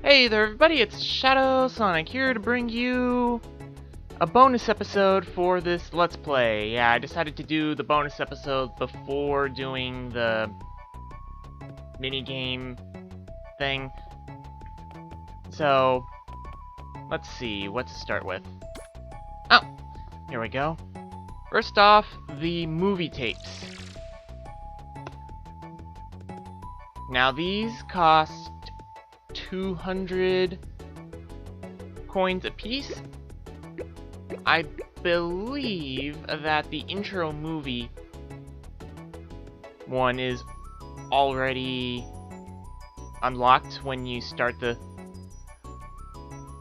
Hey there everybody, it's ShadwSonic here to bring you a bonus episode for this Let's Play. Yeah, I decided to do the bonus episode before doing the minigame thing. So, let's see what to start with. Oh, here we go. First off, the movie tapes. Now these cost 200 coins a piece. I believe that the intro movie one is already unlocked when you start the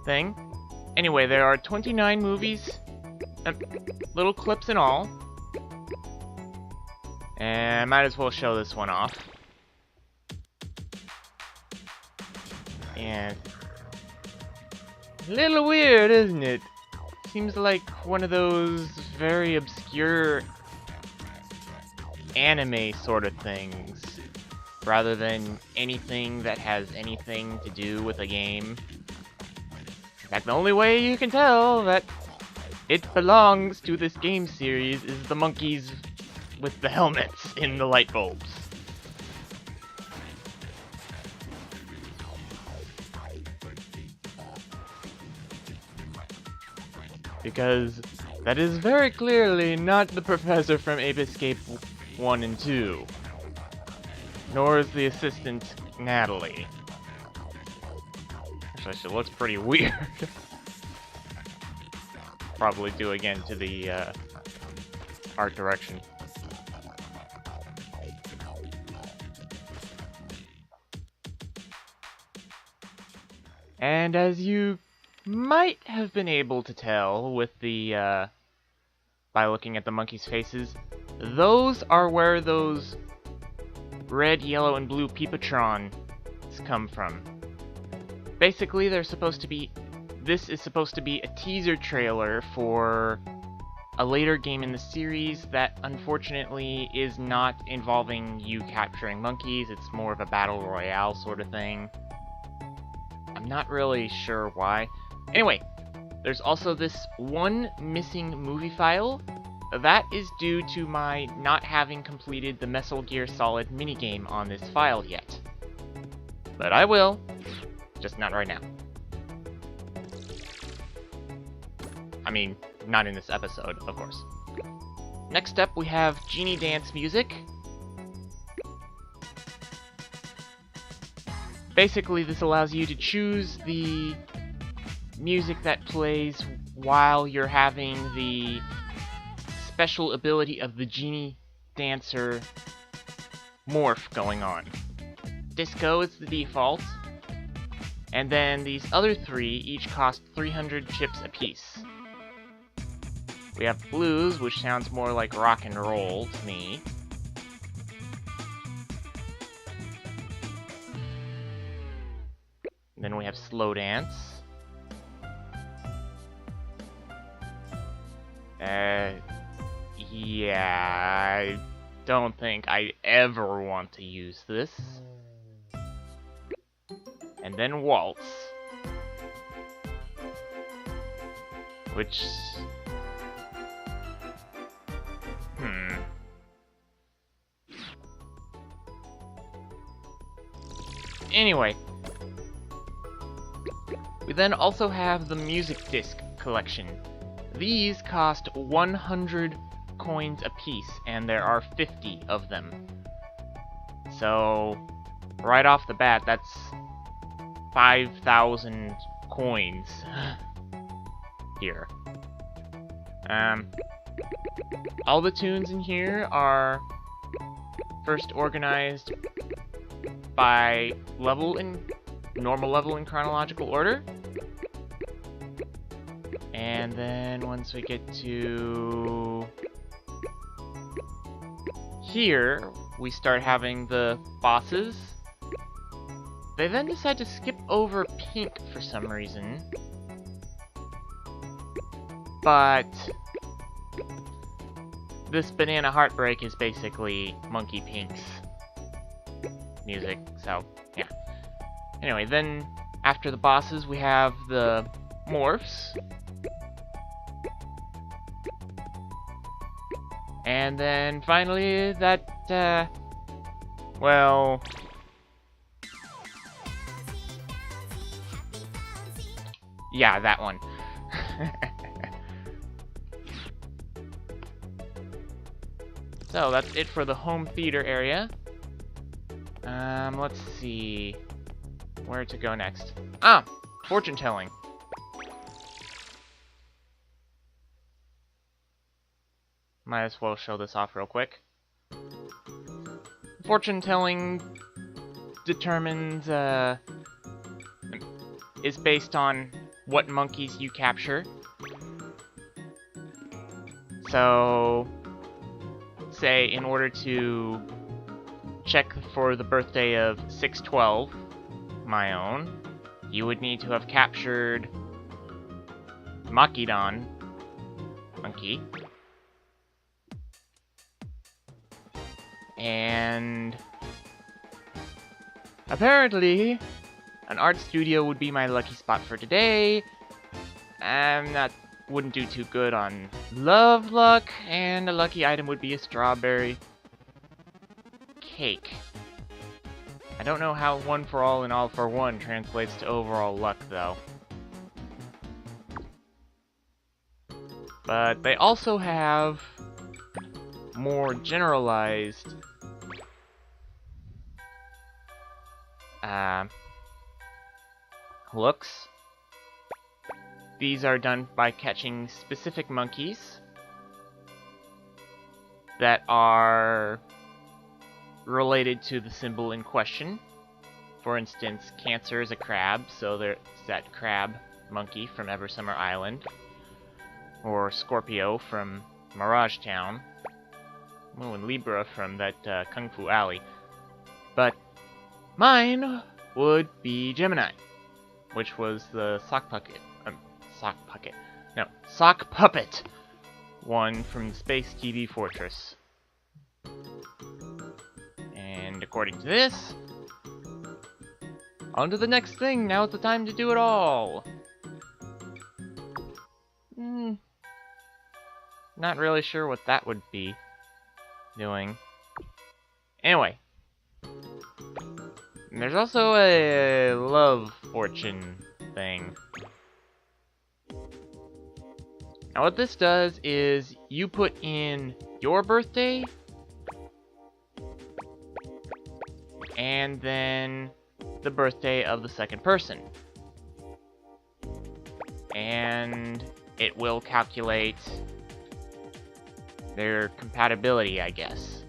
thing. Anyway, there are 29 movies, little clips in all, and I might as well show this one off. And a little weird, isn't it? Seems like one of those very obscure anime sort of things, rather than anything that has anything to do with a game. In fact, the only way you can tell that it belongs to this game series is the monkeys with the helmets in the light bulbs. Because that is very clearly not the professor from Ape Escape 1 and 2. Nor is the assistant, Natalie. Actually, she looks pretty weird. Probably due again to the art direction. And as you might have been able to tell with the, by looking at the monkeys' faces, those are where those red, yellow, and blue Peepatrons come from. Basically, they're supposed to be, this is supposed to be a teaser trailer for a later game in the series that unfortunately is not involving you capturing monkeys. It's more of a battle royale sort of thing. I'm not really sure why. Anyway, there's also this one missing movie file. That is due to my not having completed the Metal Gear Solid minigame on this file yet. But I will, just not right now. I mean, not in this episode, of course. Next up, we have Genie dance music. Basically, this allows you to choose the music that plays while you're having the special ability of the Genie dancer morph going on. Disco is the default, and then these other three each cost 300 chips apiece. We have blues, which sounds more like rock and roll to me. And then we have slow dance. Yeah, I don't think I ever want to use this. And then waltz. Which... Anyway. We then also have the music disc collection. These cost 100 coins apiece, and there are 50 of them. So, right off the bat, that's 5,000 coins here. All the tunes in here are first organized by level in normal level in chronological order. And then once we get to here, we start having the bosses. They then decide to skip over pink for some reason. But this Banana Heartbreak is basically Monkey Pink's music, so yeah. Anyway, then After the bosses, we have the morphs. And then finally, that, well... yeah, that one. So, that's it for the home theater area. Let's see... where to go next. Ah! Fortune telling. Might as well show this off real quick. Fortune telling determines, is based on what monkeys you capture. So, say in order to check for the birthday of 612, my own, you would need to have captured Makidon, monkey, and apparently an art studio would be my lucky spot for today. Wouldn't do too good on love luck, and a lucky item would be a strawberry cake. I don't know how 1 for all and all for one translates to overall luck, though. But they also have more generalized looks. These are done by catching specific monkeys that are related to the symbol in question. For instance, Cancer is a crab, so there's that crab monkey from Eversummer Island. Or Scorpio from Mirage Town. Oh, and Libra from that Kung Fu Alley. But mine would be Gemini, which was the sock puppet one from Space TV Fortress. And according to this, on to the next thing. Now is the time to do it all. Not really sure what that would be doing. Anyway, there's also a love fortune thing. Now what this does is you put in your birthday and then the birthday of the second person. And it will calculate their compatibility, I guess.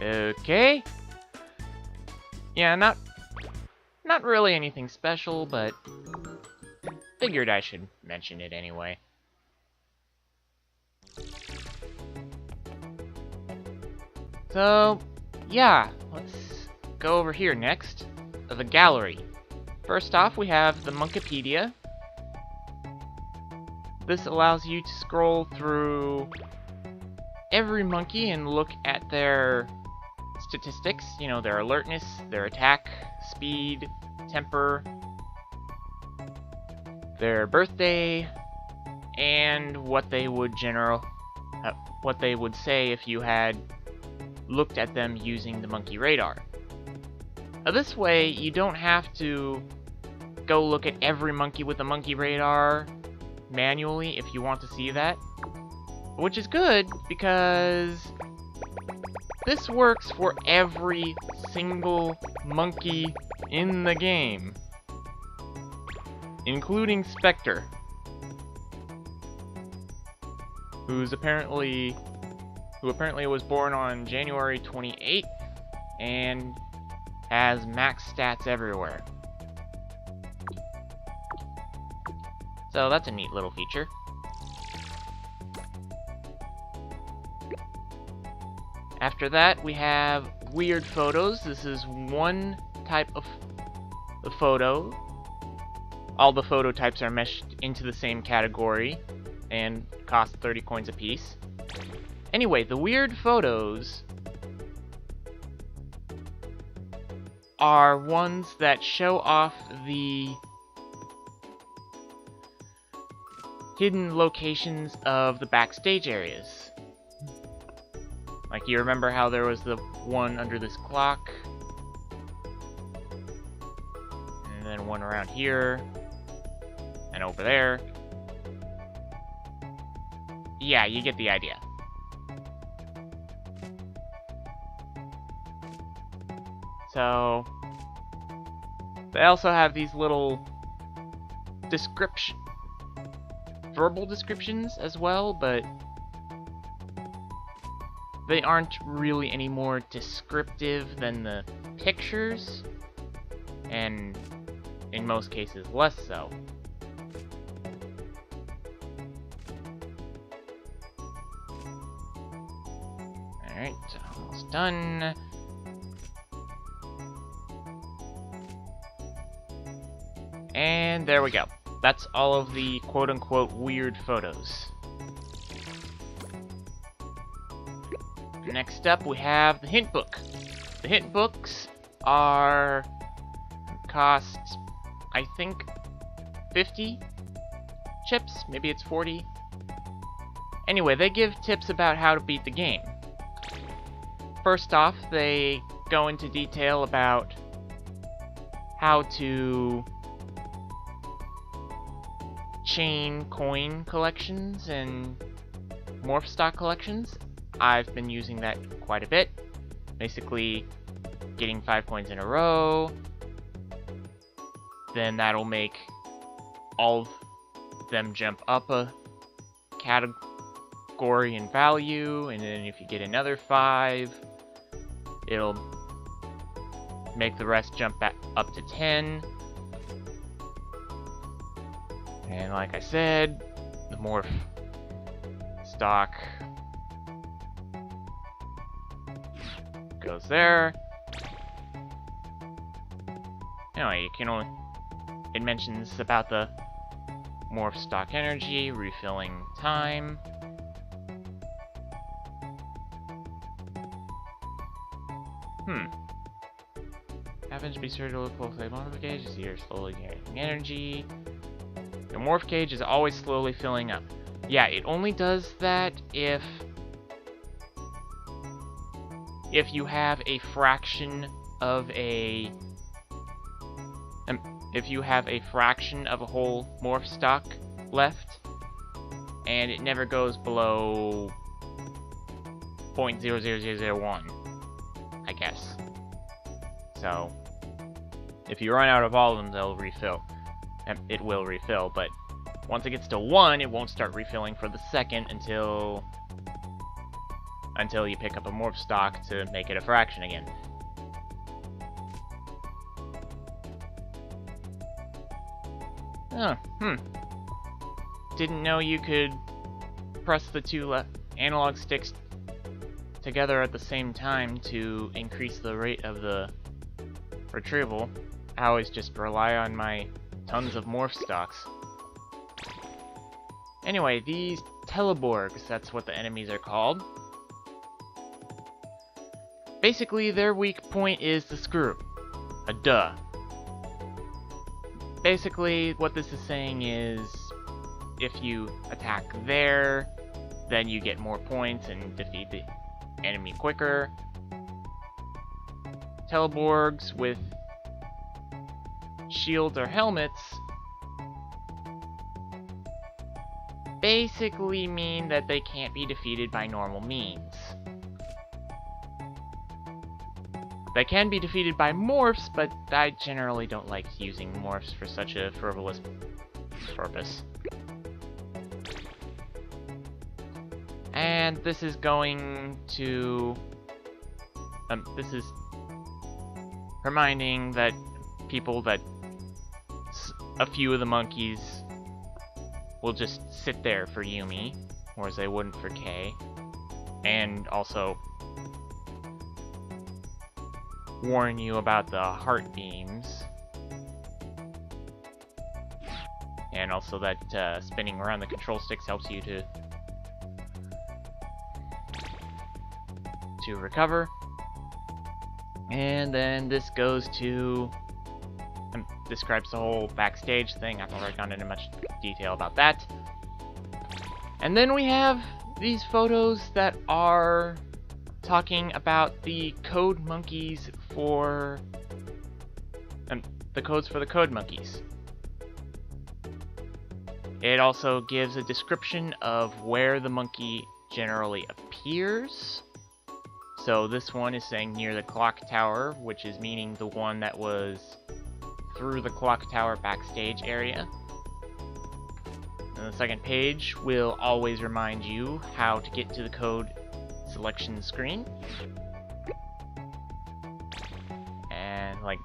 Okay. Yeah, not really anything special, but figured I should mention it anyway. So, yeah, let's go over here next, the gallery. First off, we have the Mochapedia. This allows you to scroll through every monkey and look at their statistics, you know, their alertness, their attack, speed, temper, their birthday, and what they would say if you had looked at them using the monkey radar. Now, this way, you don't have to go look at every monkey with the monkey radar manually if you want to see that. Which is good, because this works for every single monkey in the game, including Spectre, who apparently was born on January 28th and has max stats everywhere. So that's a neat little feature. After that, we have weird photos. This is one type of photo all the photo types are meshed into the same category and cost 30 coins apiece. Anyway, the weird photos are ones that show off the hidden locations of the backstage areas. Like, you remember how there was the one under this clock? And then one around here. And over there. Yeah, you get the idea. So, they also have these little verbal descriptions as well, but they aren't really any more descriptive than the pictures, and in most cases less so. Alright, almost done. And there we go. That's all of the quote-unquote weird photos. Next up, we have the hint book. The hint books cost, I think, 50 chips? Maybe it's 40? Anyway, they give tips about how to beat the game. First off, they go into detail about how to chain coin collections and morph stock collections. I've been using that quite a bit. Basically, getting 5 coins in a row. Then that'll make all of them jump up a category in value, and then if you get another 5, it'll make the rest jump back up to 10. And like I said, the morph stock goes there. Anyway, you can only... It mentions about the morph stock energy, refilling time. Happens to be certain to look full flame morph gauge as you're slowly gaining energy. The morph gauge is always slowly filling up. Yeah, it only does that if you have a fraction of a whole morph stock left, and it never goes below 0.00001, I guess. So, if you run out of all of them, they'll refill. It will refill, but once it gets to 1, it won't start refilling for the second until you pick up a morph stock to make it a fraction again. Oh, Didn't know you could press the two analog sticks together at the same time to increase the rate of the retrieval. I always just rely on my tons of morph stocks. Anyway, these Teleborgs, that's what the enemies are called. Basically, their weak point is the screw. A duh. Basically, what this is saying is, if you attack there, then you get more points and defeat the enemy quicker. Teleborgs with shields or helmets basically mean that they can't be defeated by normal means. They can be defeated by morphs, but I generally don't like using morphs for such a frivolous purpose. And this is going to... this is reminding that people that a few of the monkeys will just sit there for Yumi, whereas they wouldn't for Kay. And also warn you about the heart beams. And also that spinning around the control sticks helps you to recover. And then this goes to describes the whole backstage thing. I've already gone into much detail about that. And then we have these photos that are talking about the code monkeys for the codes for the code monkeys. It also gives a description of where the monkey generally appears. So this one is saying near the clock tower, which is meaning the one that was through the clock tower backstage area. And the second page will always remind you how to get to the code selection screen. And like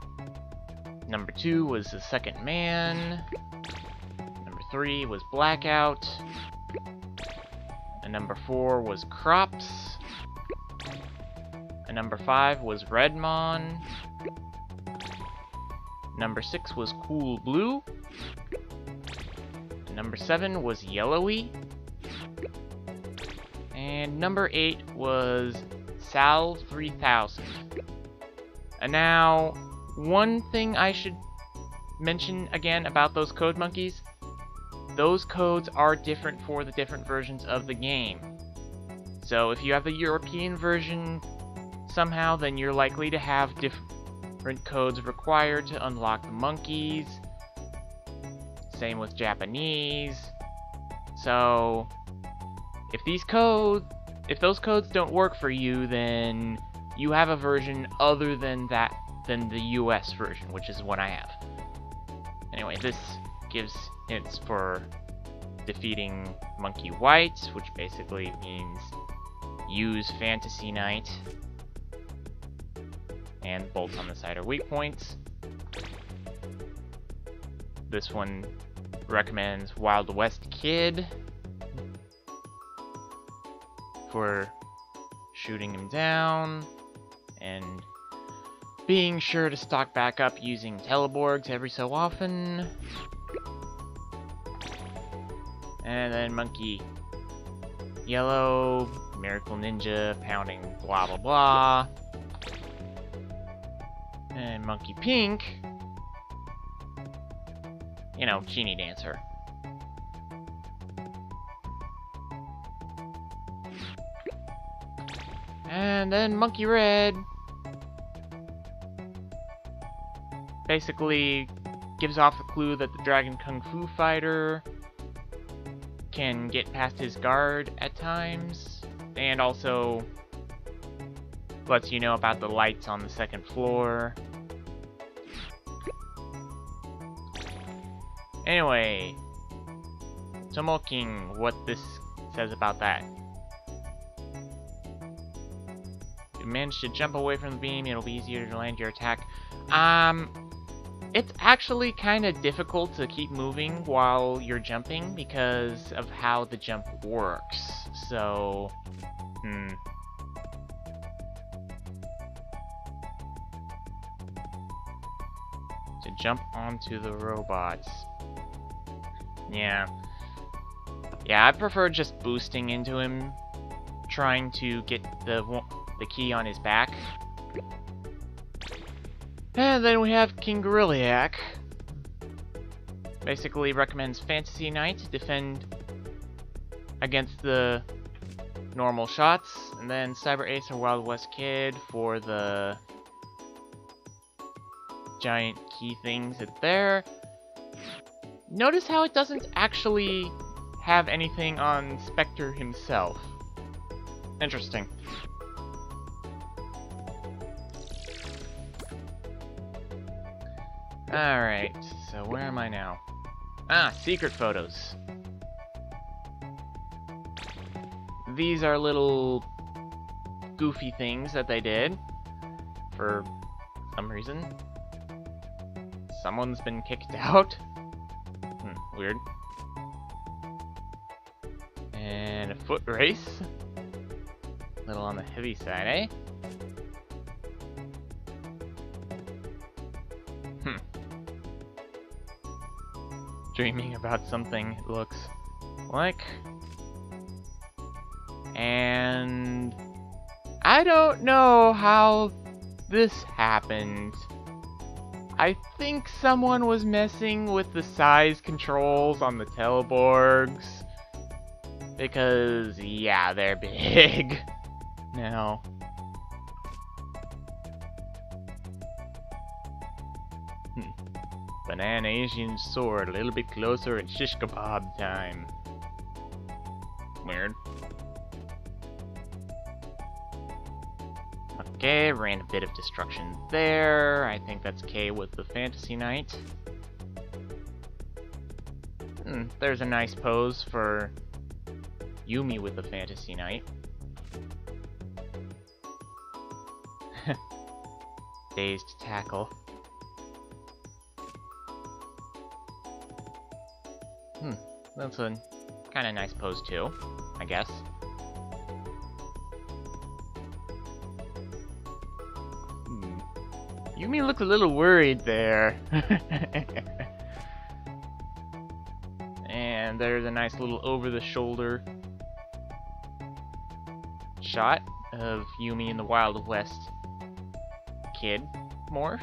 number 2 was the second man. Number 3 was blackout. And number 4 was crops. And number 5 was Redmon. Number 6 was Cool Blue. And number 7 was Yellowy. And number 8 was Sal 3000. And now, one thing I should mention again about those code monkeys, those codes are different for the different versions of the game. So if you have the European version somehow, then you're likely to have different codes required to unlock the monkeys. Same with Japanese. So if those codes don't work for you, then you have a version other than the US version, which is what I have. Anyway, this gives hints for defeating Monkey White, which basically means use Fantasy Night. And bolts on the side are weak points. This one recommends Wild West Kid for shooting him down, and being sure to stock back up using Teleborgs every so often. And then Monkey Yellow, Miracle Ninja, pounding blah blah blah. And Monkey Pink, you know, Genie Dancer. And then Monkey Red basically gives off the clue that the Dragon Kung Fu Fighter can get past his guard at times, and also lets you know about the lights on the second floor. Anyway, Tomoking, what this says about that. If you manage to jump away from the beam, it'll be easier to land your attack. It's actually kind of difficult to keep moving while you're jumping because of how the jump works. So, to jump onto the robots. Yeah, I prefer just boosting into him, trying to get the key on his back. And then we have King Gorilla. Basically recommends Fantasy Night to defend against the normal shots, and then Cyber Ace or Wild West Kid for the giant key things there. Notice how it doesn't actually have anything on Spectre himself. Interesting. Alright, so where am I now? Ah, secret photos. These are little goofy things that they did for some reason. Someone's been kicked out. Weird. And a foot race. A little on the heavy side, eh? dreaming about something, it looks like. And I don't know how this happened. I think someone was messing with the size controls on the Teleborgs. Because, yeah, they're big. Now. Banana Asian sword, a little bit closer and shish kebab time. Weird. Okay, ran a bit of destruction there. I think that's K with the Fantasy Knight. There's a nice pose for Yumi with the Fantasy Knight. Dazed tackle. That's a kind of nice pose too, I guess. Yumi looks a little worried there. And there's a nice little over-the-shoulder shot of Yumi in the Wild West kid morph.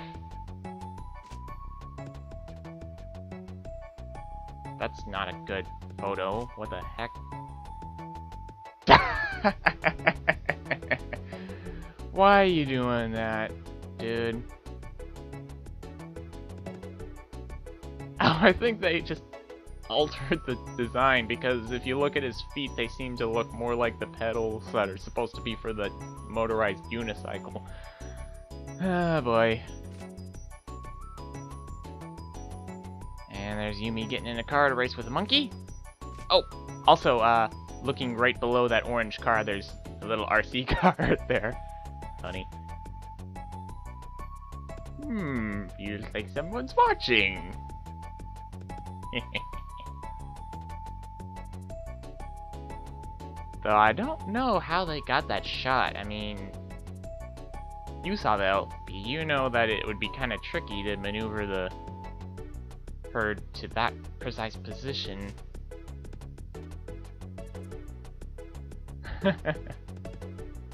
That's not a good photo. What the heck? Why are you doing that, dude? Oh, I think they just altered the design, because if you look at his feet, they seem to look more like the pedals that are supposed to be for the motorized unicycle. Ah, boy. And there's Yumi getting in a car to race with a monkey. Oh, also, looking right below that orange car, there's a little RC car there. Funny. Feels like someone's watching. Though I don't know how they got that shot. I mean, you saw the LP. You know that it would be kind of tricky to maneuver the herd to that precise position.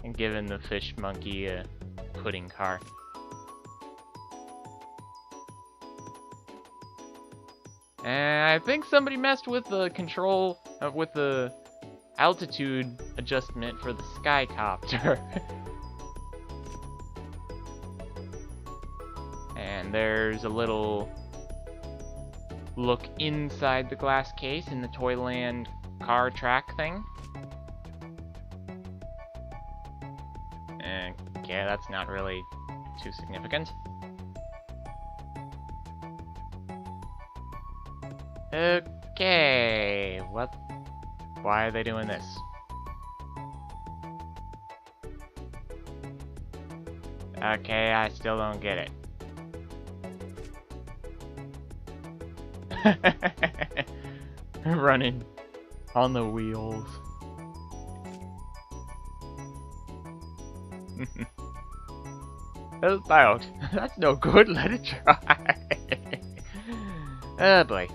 And giving the fish monkey a pudding car. And I think somebody messed with the control, with the altitude adjustment for the skycopter. And there's a little look inside the glass case in the Toyland car track thing. Okay, that's not really too significant. Okay, what? Why are they doing this? Okay, I still don't get it. Running on the wheels. Out. That's no good. Let it try. Oh boy.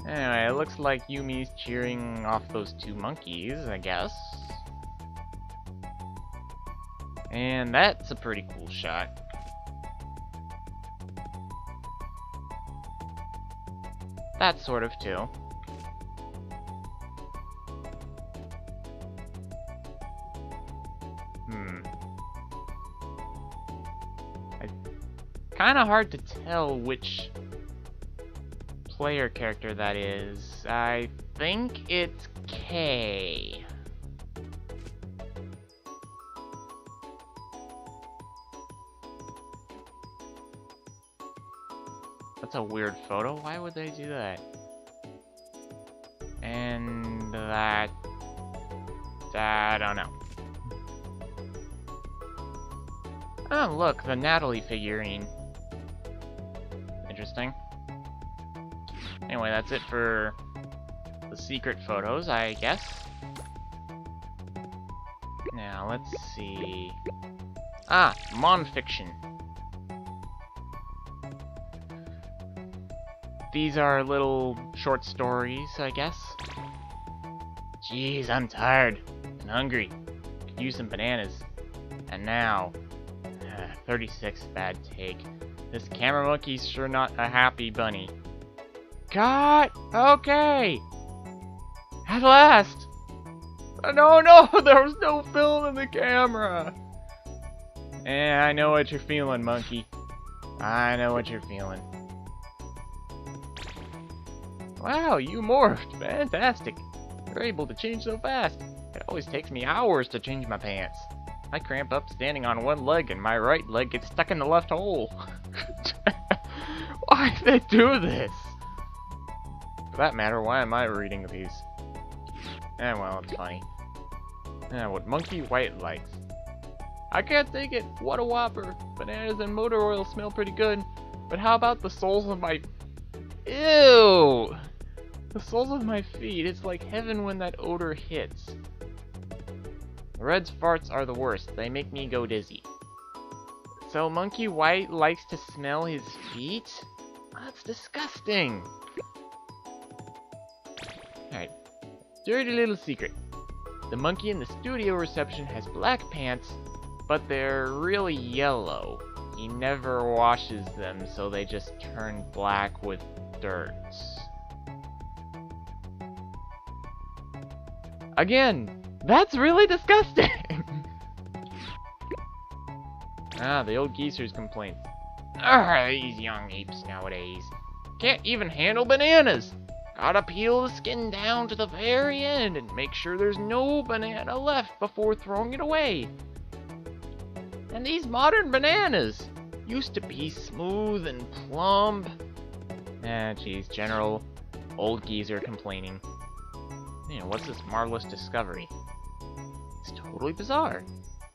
Anyway, it looks like Yumi's cheering off those two monkeys, I guess. And that's a pretty cool shot. That sort of too. Kinda hard to tell which player character that is. I think it's K. That's a weird photo. Why would they do that? And that... I don't know. Oh, look, the Natalie figurine. Interesting. Anyway, that's it for the secret photos, I guess. Now, let's see... Ah, Mon Fiction. these are little short stories, I guess. Jeez, I'm tired and hungry. Could use some bananas. And now, 36 bad take. This camera monkey's sure not a happy bunny. Cut! Okay! At last! No, there was no film in the camera! I know what you're feeling, monkey. I know what you're feeling. Wow, you morphed! Fantastic! You're able to change so fast. It always takes me hours to change my pants. I cramp up standing on one leg and my right leg gets stuck in the left hole. Why did they do this? For that matter, why am I reading these? Well, it's funny. What Monkey White likes. I can't take it. What a whopper. Bananas and motor oil smell pretty good. But how about the soles of my... Ew! The soles of my feet. It's like heaven when that odor hits. Red's farts are the worst. They make me go dizzy. So Monkey White likes to smell his feet? That's disgusting. Alright. Dirty little secret. The monkey in the studio reception has black pants, but they're really yellow. He never washes them, so they just turn black with dirt. Again, that's really disgusting! The old geezer's complaints. These young apes nowadays can't even handle bananas. Gotta peel the skin down to the very end and make sure there's no banana left before throwing it away. And these modern bananas used to be smooth and plump. Geez, general old geezer complaining. What's this marvelous discovery? It's totally bizarre.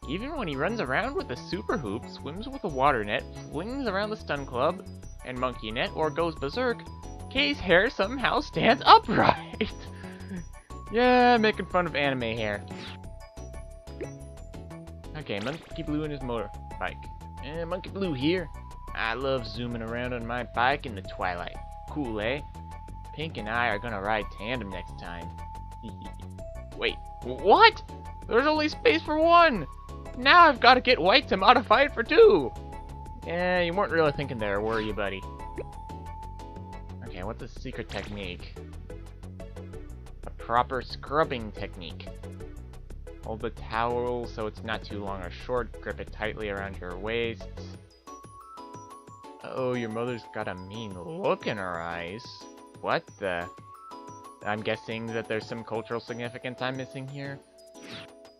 Even when he runs around with a super hoop, swims with a water net, flings around the stun club and monkey net, or goes berserk, Kay's hair somehow stands upright. Yeah, making fun of anime hair. Okay, Monkey Blue and his motorbike. Monkey Blue here. I love zooming around on my bike in the twilight. Cool, eh? Pink and I are gonna ride tandem next time. Wait, what? There's only space for one! Now I've got to get White to modify it for two! Yeah, you weren't really thinking there, were you, buddy? Okay, what's a secret technique? A proper scrubbing technique. Hold the towel so it's not too long or short, grip it tightly around your waist. Oh, your mother's got a mean look in her eyes. What the... I'm guessing that there's some cultural significance I'm missing here.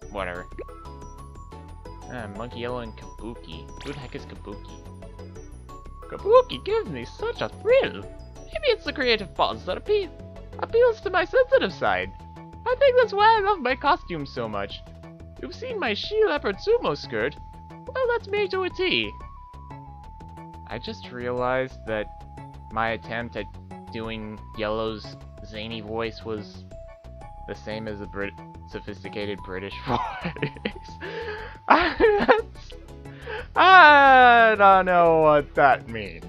Whatever. Monkey Yellow and Kabuki. Who the heck is Kabuki? Kabuki gives me such a thrill. Maybe it's the creative pause that appeals to my sensitive side. I think that's why I love my costume so much. You've seen my she-leopard sumo skirt? Well, that's me to a T. I just realized that my attempt at doing Yellow's zany voice was the same as a sophisticated British voice. I don't know what that means.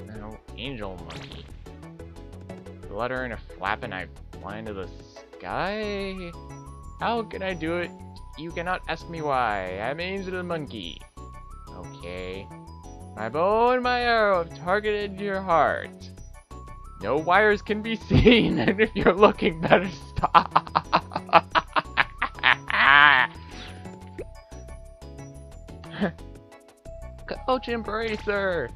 No, angel monkey. Fluttering and flapping, I fly into the sky? How can I do it? You cannot ask me why. I'm angel monkey. Okay. My bow and my arrow have targeted your heart. No wires can be seen, and if you're looking, better stop. Coach Embracer!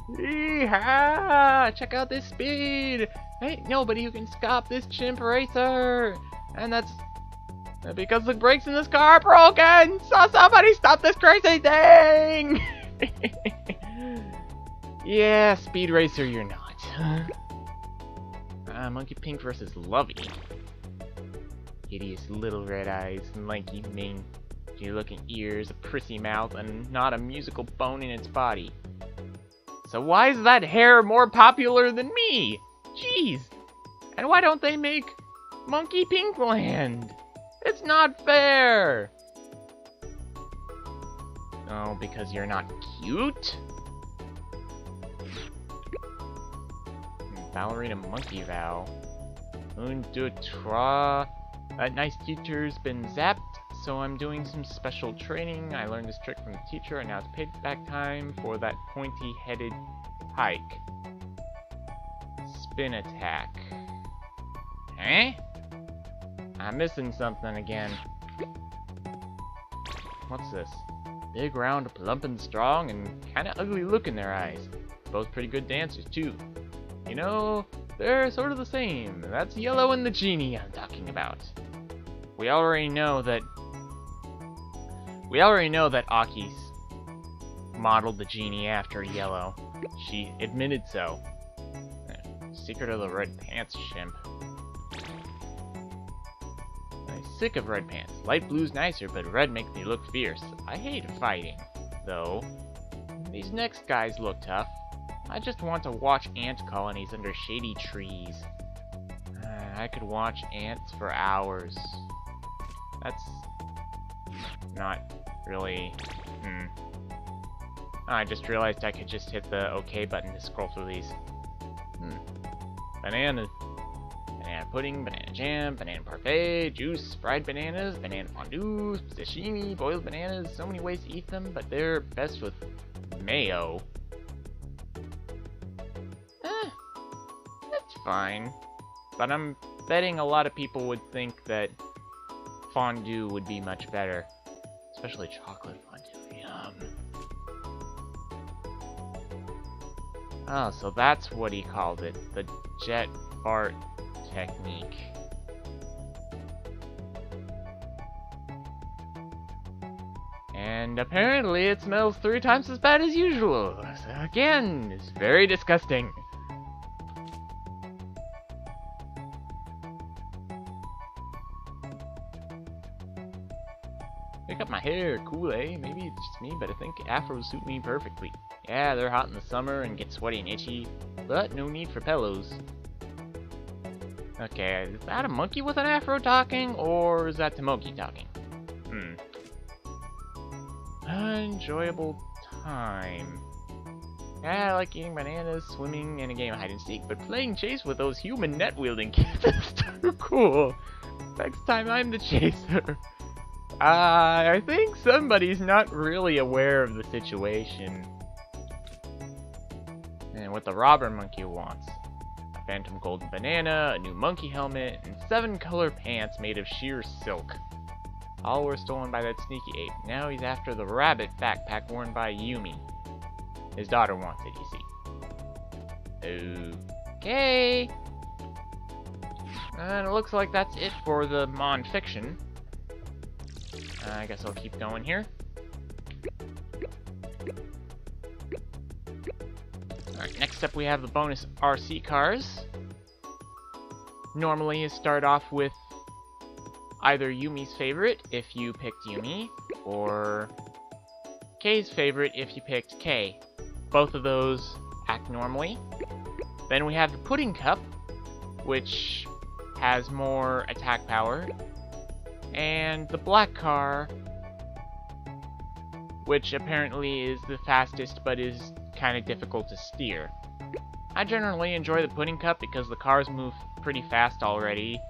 Yeehaw! Check out this speed! Ain't nobody who can stop this chimp racer! And that's because the brakes in this car are broken! So somebody stop this crazy thing! Yeah, Speed Racer, you're not. Monkey Pink versus Lovey. Hideous little red eyes, lanky mane, looking ears, a prissy mouth, and not a musical bone in its body. So why is that hair more popular than me? Jeez! And why don't they make Monkey Pinkland? It's not fair! Oh, because you're not cute? Ballerina Monkey Vow. Un, deux, trois. That nice teacher's been zapped, so I'm doing some special training. I learned this trick from the teacher, and now it's payback time for that pointy-headed hike. Spin attack. Eh? I'm missing something again. What's this? Big, round, plump, and strong, and kinda ugly look in their eyes. Both pretty good dancers, too. You know, they're sort of the same. That's Yellow and the Genie I'm talking about. We already know that Aki's modeled the Genie after Yellow. She admitted so. Secret of the Red Pants, Shimp. I'm sick of red pants. Light blue's nicer, but red makes me look fierce. I hate fighting, though. These next guys look tough. I just want to watch ant colonies under shady trees. I could watch ants for hours. That's not really... I just realized I could just hit the OK button to scroll through these. Banana pudding, banana jam, banana parfait, juice, fried bananas, banana fondue, sashimi, boiled bananas. So many ways to eat them, but they're best with mayo. That's fine. But I'm betting a lot of people would think that fondue would be much better. Especially chocolate fondue. Yum. Oh, so that's what he called it. The jet fart technique. And apparently it smells 3 times as bad as usual. So again, it's very disgusting. Pick up my hair, cool, eh? Maybe it's just me, but I think afros suit me perfectly. Yeah, they're hot in the summer and get sweaty and itchy, but no need for pillows. Okay, is that a monkey with an afro talking, or is that Tomoki talking? Enjoyable time. Yeah, I like eating bananas, swimming, and a game of hide and seek, but playing chase with those human net-wielding kids is too cool. Next time I'm the chaser. I think somebody's not really aware of the situation. And what the robber monkey wants. A phantom golden banana, a new monkey helmet, and 7 color pants made of sheer silk. All were stolen by that sneaky ape. Now he's after the rabbit backpack worn by Yumi. His daughter wants it, you see. Okay. And it looks like that's it for the Mon Fiction. I guess I'll keep going here. Alright, next up we have the bonus RC cars. Normally you start off with either Yumi's favorite, if you picked Yumi, or Kei's favorite, if you picked Kei. Both of those act normally. Then we have the Pudding Cup, which has more attack power. And the black car, which apparently is the fastest but is kind of difficult to steer. I generally enjoy the Pudding Cup because the cars move pretty fast already,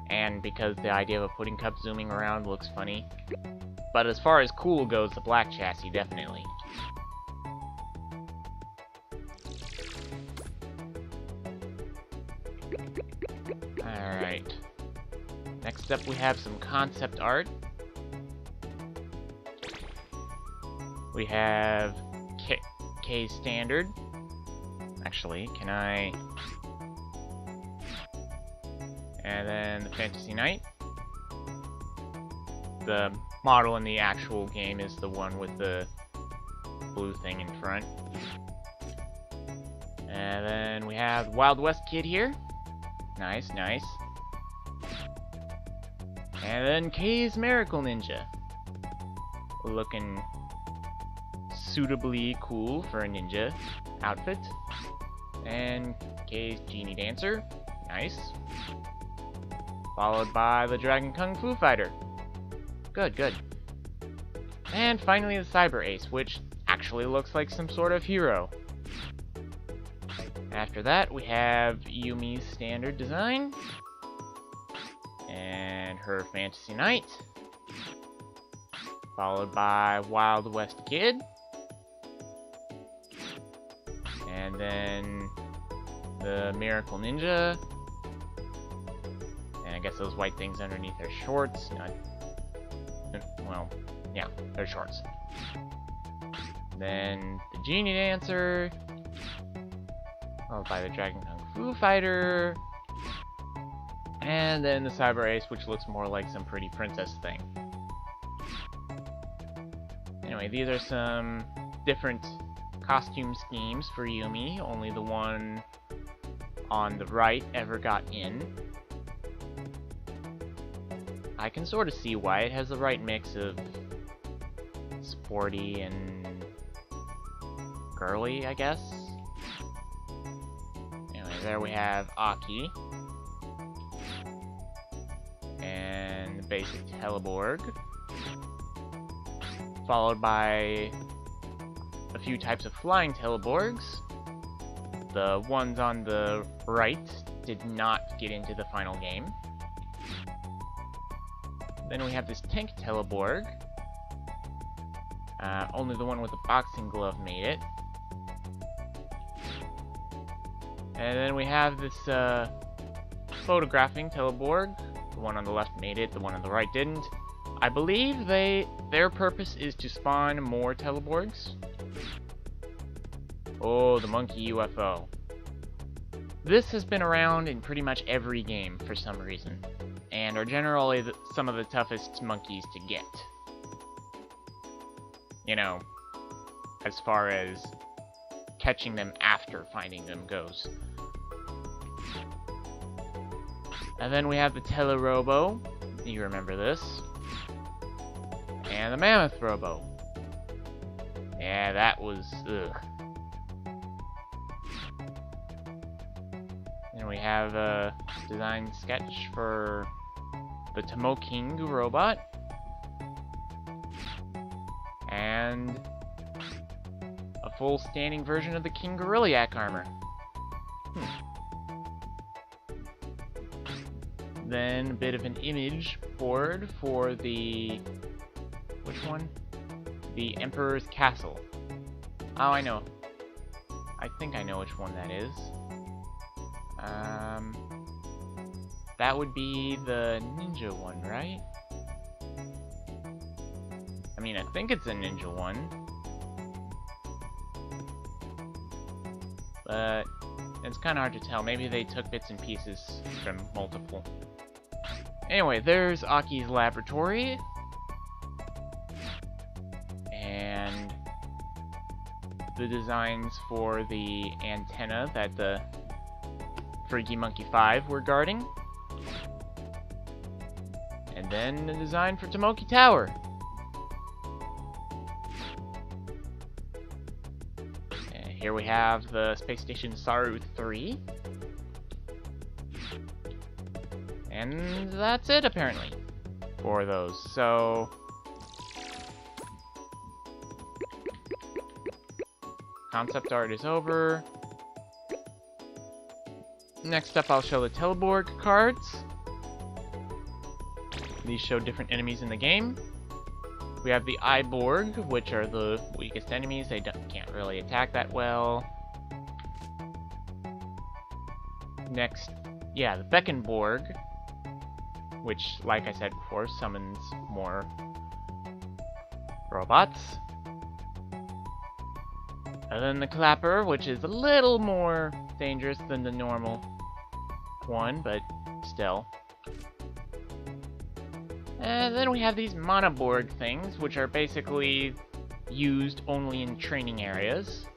and because the idea of a pudding cup zooming around looks funny. But as far as cool goes, the black chassis definitely. Alright. Next up we have some concept art. We have Kei's standard. Actually, can I... And then the Fantasy Knight. The model in the actual game is the one with the blue thing in front. And then we have Wild West Kid here. Nice, nice. And then Kei's Miracle Ninja. Looking suitably cool for a ninja outfit. And Kei's Genie Dancer. Nice. Followed by the Dragon Kung Fu Fighter. Good, good. And finally the Cyber Ace, which actually looks like some sort of hero. After that, we have Yumi's standard design. And her Fantasy Knight. Followed by Wild West Kid. And then the Miracle Ninja. And I guess those white things underneath are shorts. Well, yeah, they're shorts. Then the Genie Dancer. Followed by the Dragon Kung Fu Fighter. And then the Cyber Ace, which looks more like some pretty princess thing. Anyway, these are some different costume schemes for Yumi. Only the one on the right ever got in. I can sort of see why. It has the right mix of sporty and girly, I guess. Anyway, there we have Aki. And the basic Teleborg. Followed by a few types of flying Teleborgs. The ones on the right did not get into the final game. Then we have this tank Teleborg. Only the one with the boxing glove made it. And then we have this photographing Teleborg. The one on the left made it, the one on the right didn't. I believe their purpose is to spawn more Teleborgs. Oh, the monkey UFO. This has been around in pretty much every game for some reason, and are generally some of the toughest monkeys to get. You know, as far as catching them after finding them goes. And then we have the Telerobo. You remember this. And the Mammoth Robo. Yeah, that was... ugh. And we have a design sketch for the Tomoking robot. And a full standing version of the King Gorilla armor. Then a bit of an image board for the... which one? The Emperor's Castle. Oh, I know. I think I know which one that is. That would be the ninja one, right? I mean, I think it's a ninja one. But it's kind of hard to tell. Maybe they took bits and pieces from multiple. Anyway, there's Aki's laboratory. And the designs for the antenna that the Freaky Monkey 5 were guarding. And then the design for Tomoki Tower. And here we have the Space Station Saru 3. And that's it, apparently, for those. So... concept art is over. Next up, I'll show the Teleborg cards. These show different enemies in the game. We have the Iborg, which are the weakest enemies. They can't really attack that well. Next, yeah, the Beckenborg, which, like I said before, summons more robots. And then the Clapper, which is a little more dangerous than the normal one, but still. And then we have these Monoborg things, which are basically used only in training areas.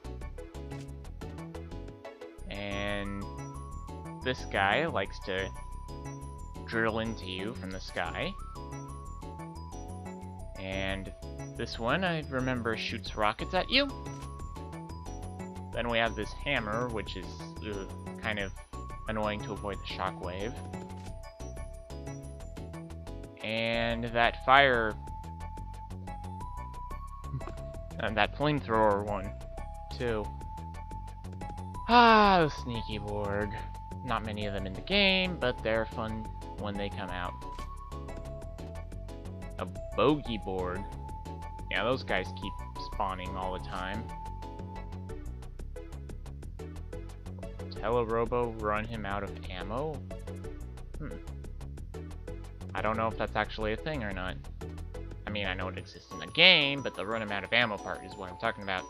And this guy likes to drill into you from the sky. And this one, I remember, shoots rockets at you. Then we have this hammer, which is kind of annoying to avoid the shockwave. And that fire... and that flamethrower one, too. Ah, the Sneaky Borg. Not many of them in the game, but they're fun when they come out. A Bogey Borg. Yeah, those guys keep spawning all the time. Telerobo run him out of ammo? I don't know if that's actually a thing or not. I mean, I know it exists in the game, but the run him out of ammo part is what I'm talking about.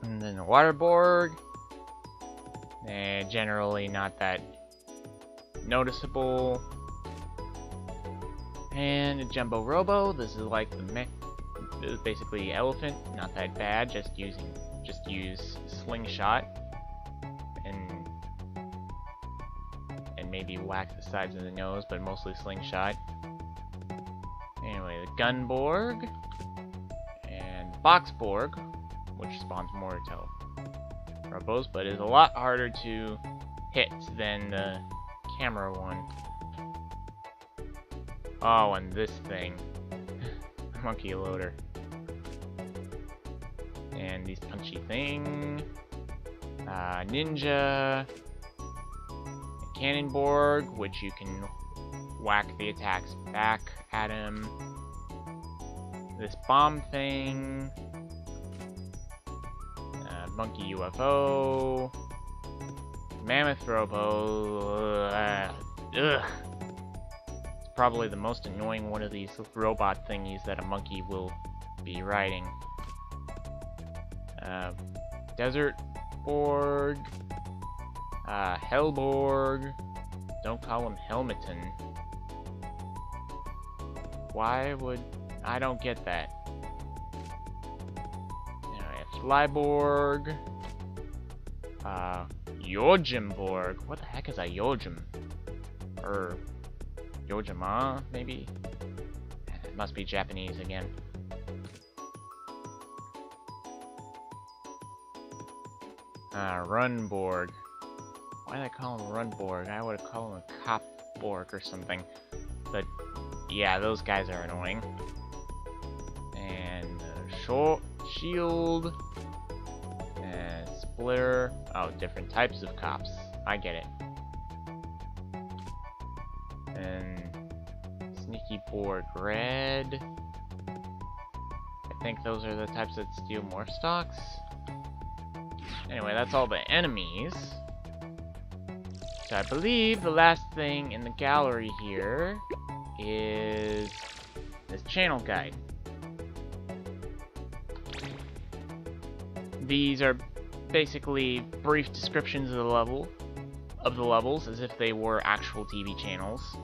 And then the Waterborg. Generally not that noticeable. And a Jumbo Robo. This is like this is basically elephant. Not that bad. Just use slingshot and maybe whack the sides of the nose, but mostly slingshot. Anyway, the Gunborg and Boxborg, which spawns more Telorobos, but is a lot harder to hit than the camera one. Oh, and this thing. Monkey loader. And these punchy thing. Ninja. Cannonborg, which you can whack the attacks back at him. This bomb thing. Monkey UFO. Mammoth Robo. Ugh. Probably the most annoying one of these robot thingies that a monkey will be riding. Desert Borg. Hellborg. Don't call him Helmeton. Why would... I don't get that. Flyborg. Yojimborg. What the heck is a Yojim? Or... Yojima, maybe? It must be Japanese again. Runborg. Why did I call him Runborg? I would have called him a Copborg or something. But, yeah, those guys are annoying. And, Short Shield. And Splitter. Oh, different types of cops. I get it. And Sneaky Borg Red. I think those are the types that steal more stocks. Anyway, that's all the enemies. So I believe the last thing in the gallery here is this channel guide. These are basically brief descriptions of the levels as if they were actual TV channels.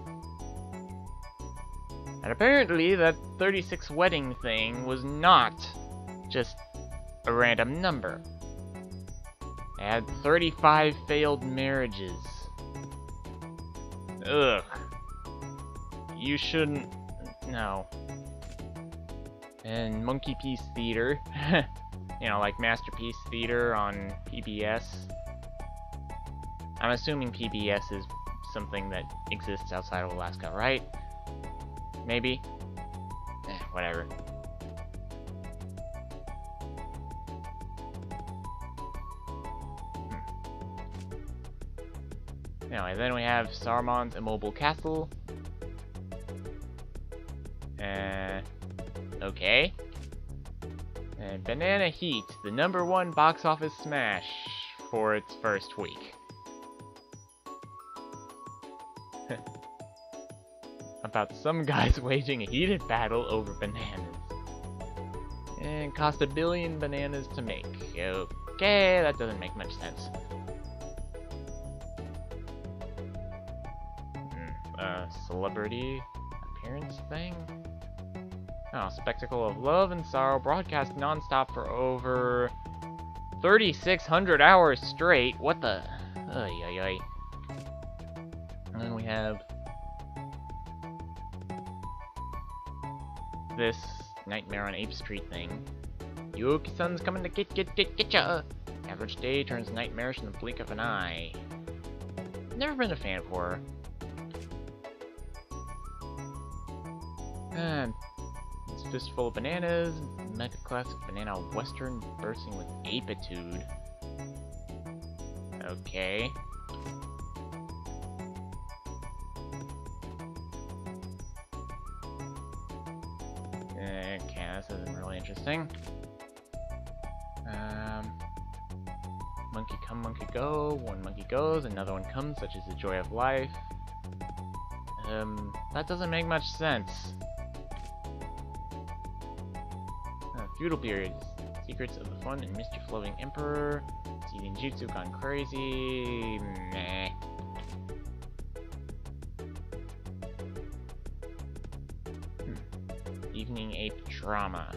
And apparently that 36 wedding thing was not just a random number. It had 35 failed marriages. Ugh. You shouldn't... No. And Monkey Piece Theater. You know, like Masterpiece Theater on PBS. I'm assuming PBS is something that exists outside of Alaska, right? Maybe? Whatever. Anyway, then we have Saruman's Immobile Castle. Okay. And Banana Heat, the #1 box office smash for its first week. About some guys waging a heated battle over bananas. And cost 1 billion bananas to make. Okay, that doesn't make much sense. Celebrity appearance thing? Oh, spectacle of love and sorrow broadcast non-stop for over 3,600 hours straight. What the? Ay. And then we have this Nightmare on Ape Street thing. Yuki-san's coming to get ya! Average day turns nightmarish in the blink of an eye. Never been a fan of horror. It's fistful of bananas, mega classic banana western bursting with aptitude. Okay. Okay, this isn't really interesting. Monkey come, monkey go. One monkey goes, another one comes, such is the joy of life. That doesn't make much sense. Feudal periods. Secrets of the fun and mischief-loving emperor. Eating jutsu gone crazy. Meh. Evening ape drama.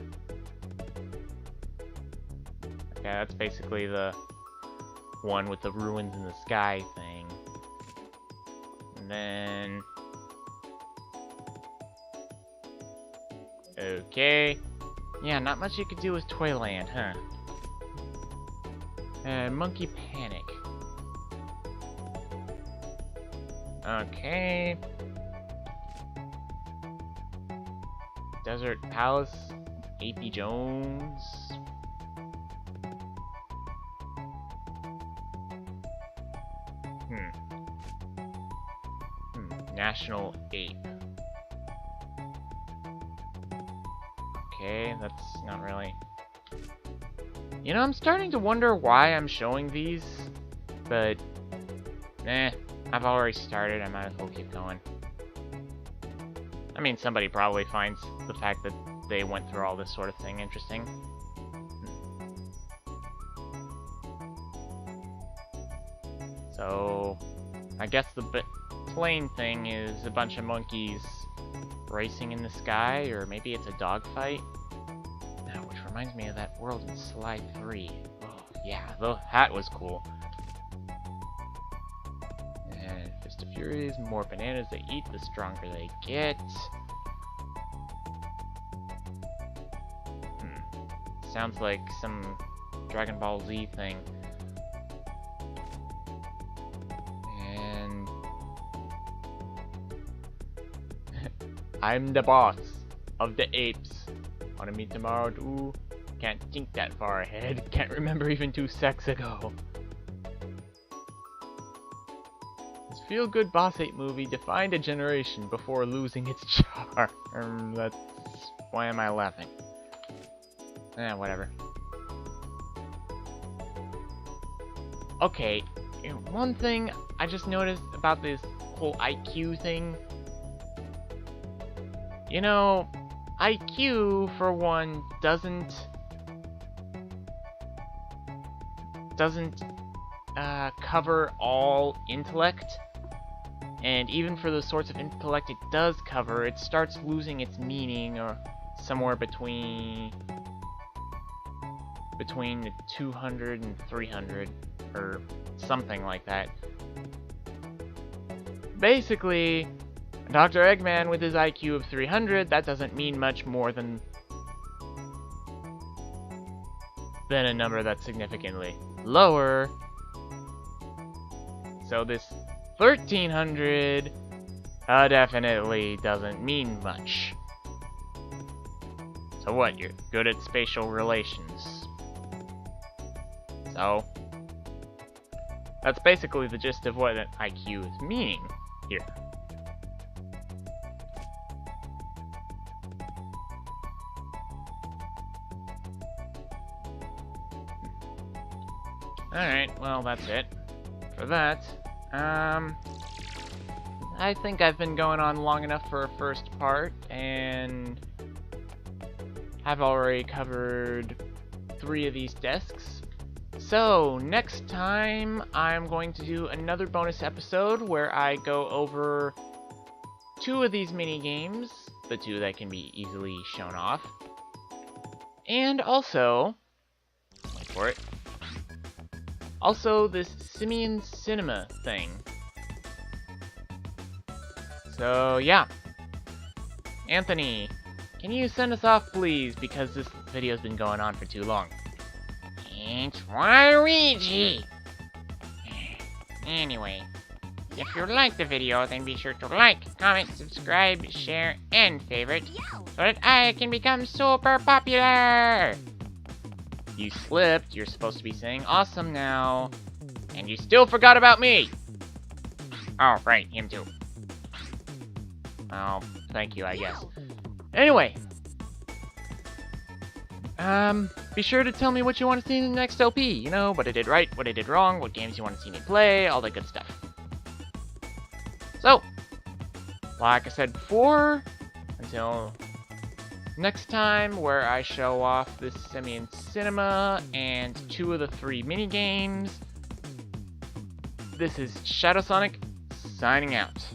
Okay, that's basically the one with the ruins in the sky thing. And then... okay. Yeah, not much you could do with Toyland, huh? Monkey Panic. Okay. Desert Palace. AP Jones. National Ape. Okay, that's not really... You know, I'm starting to wonder why I'm showing these, but... I've already started, I might as well keep going. I mean, somebody probably finds the fact that they went through all this sort of thing interesting. So, I guess the plain thing is a bunch of monkeys racing in the sky, or maybe it's a dogfight. Which reminds me of that world in Sly 3. Oh, yeah, that was cool. And Fist of Furies, more bananas they eat, the stronger they get. Sounds like some Dragon Ball Z thing. And... I'm the boss of the apes. Wanna meet tomorrow too? Can't think that far ahead. Can't remember even 2 seconds ago. This feel-good boss ape movie defined a generation before losing its charm. That's... why am I laughing? Whatever. Okay, one thing I just noticed about this whole IQ thing. You know, IQ, for one, doesn't cover all intellect, and even for the sorts of intellect it does cover, it starts losing its meaning, or somewhere between the 200 and 300, or something like that. Basically, Dr. Eggman with his IQ of 300, that doesn't mean much more than a number that's significantly lower. So this 1300 definitely doesn't mean much. So what, you're good at spatial relations. So, that's basically the gist of what an IQ is meaning here. Alright, well, that's it for that. I think I've been going on long enough for a first part, and I've already covered 3 of these desks. So, next time, I'm going to do another bonus episode where I go over 2 of these mini-games, the 2 that can be easily shown off, and also, wait for it, also this Simian Cinema thing. So, yeah. Anthony, can you send us off, please, because this video's been going on for too long. It's Waluigi! Anyway, If you liked the video, then be sure to like, comment, subscribe, share, and favorite, so that I can become super popular! You slipped. You're supposed to be saying awesome now. And you still forgot about me! Oh, right, him too. Oh, thank you, I guess. Anyway. Be sure to tell me what you want to see in the next LP. You know, what I did right, what I did wrong, what games you want to see me play, all that good stuff. So, like I said before, until next time, where I show off this Simian Cinema and 2 of the 3 minigames, this is ShadwSonic, signing out.